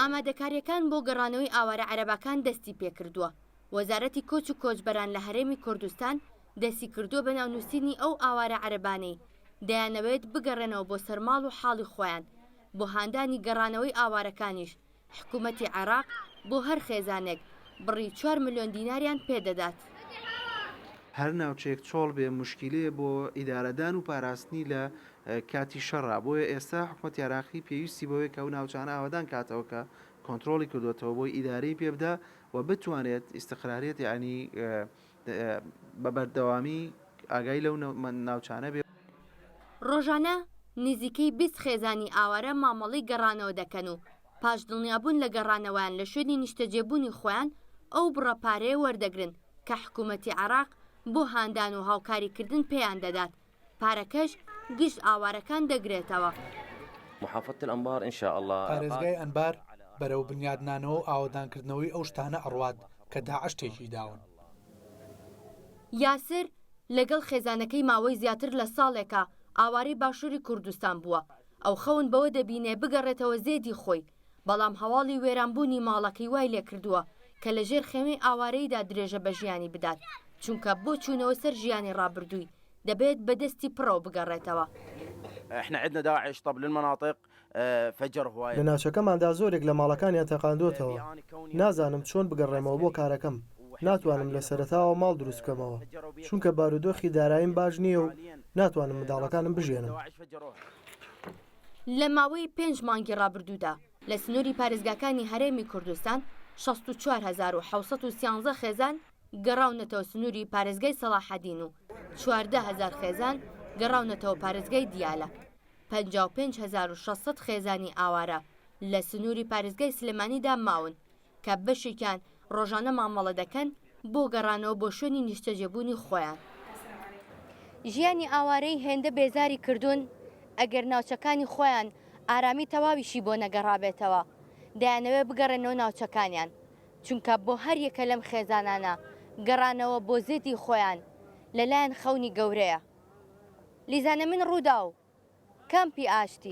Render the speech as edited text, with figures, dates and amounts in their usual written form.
ئامادەکاریەکان بۆ گەڕانەوەی ئاوارە عەرەبەکان دەستی پێکردووە. وەزارەتی کۆچ و کۆچبەران لە هەرێمی کوردستان دەستی کردووە بە ناونووسینی ئەو ئاوارە عەرەبانەی دەیانەوێت بگەڕێنەوە بۆ سەرماڵ و حاڵی خۆیان. بۆ هاندانی گەڕانەوەی ئاوارەکانیش حکوومەتی عێراق بۆ هەر خێزانێک بڕی 4 ملیۆن دیناریان پێدەدات. هەر ناوچەیەک چۆڵ بێ مشکلەیە بۆ ئیدارەدان و پاراستنی لە کاتی شەڕا. بۆیە ئێستا حکوومەتی عێراقی پێویستی بەوەی کە ئەو ناوچانە ئاوادان کاتەوە کە کۆنتترۆلی کردوێتەوە بۆی ئیدارەی پێبدا و بتوانێت ئیستقراریت یعنی بە بەردەوامی ئاگای لەو ناوچانە بێ. ڕۆژانە نزیکەی 20 خێزانی ئاوارە مامەڵی گەڕانەوە دەکەن و پاش دڵنیابوون لە گەڕانەوەیان لە شوێنی نیشتەجێبوونی خۆیان ئەو بڕەپارەیە وەردەگرن کە حکوومەتی عێراق بۆ هاندان و هاوکاریکردن پێیان دەدات. پارەکەش گشت ئاوارەکان دەگرێتەوە. محافظة الأنبار إن شاء الله پارێزگای ئەنبار بەرەو بنیادنانەوە و ئاوادانکردنەوەی ئەو شتانە ئەڕوات کە داعش تێکی داون. یاسر لەگەڵ خێزانەکەی ماوەی زیاتر لە ساڵێکە ئاوارەی باشووری کوردستان بووە. ئەو خەون بەوە دەبینێ بگەڕێتەوە زێدی خۆی، بەڵام هەواڵی وێرانبوونی ماڵەکەی وای لێ کردووە کە لەژێر خێمەی ئاوارەیدا درێژە بە ژیانی بدات، چونکە بۆ چوونەوە سەر ژیانی ڕابردووی دەبێت بەدەستی پڕەوە بگەڕێتەوە. احنا عندنا داعش طب للمناطق فجر هواية. لە ناوچەکەماندا زۆرێک لە ماڵەکانیان تەقاندوتەوە. نازانم چۆن بگەڕێمەوە بۆ کارەکەم. ناتوانم لە سەرەتاوە ماڵ دروست بکەمەوە چونکە بارودۆخی داراییم باش نییە و ناتوانم منداڵەکانم بژێنم. لە ماوەی 5 مانگی ڕابردوودا لە سنووری پارێزگاکانی هەرێمی کوردستان 64,713 خێزان گەڕاونەتەوە سنووری پارێزگای سەلاحەدین و 14,000 خێزان گەڕاونەتەوە پارێزگای دیالە. 55,600 خێزانی ئاوارە لە سنووری پارێزگای سلێمانیدا ماون کە بەشێکیان ڕۆژانە مامەڵە دەکەن بۆ گەڕانەوە بۆ شوێنی نیشتەجێبوونی خۆیان. ژیانی ئاوارەی هێندە بێزاری کردوون ئەگەر ناوچەکانی خۆیان ئارامی تەواویشی بۆ نەگەڕابێتەوە دەیانەوێت بگەڕێنەوە ناوچەکانیان، چونکە بۆ هەر یەکە لەم خێزانانە گەڕانەوە بۆ زێتی خۆیان لەلایەن خەونی گەورەیە. لیزانە من ڕوودا و کەمپی ئاشتی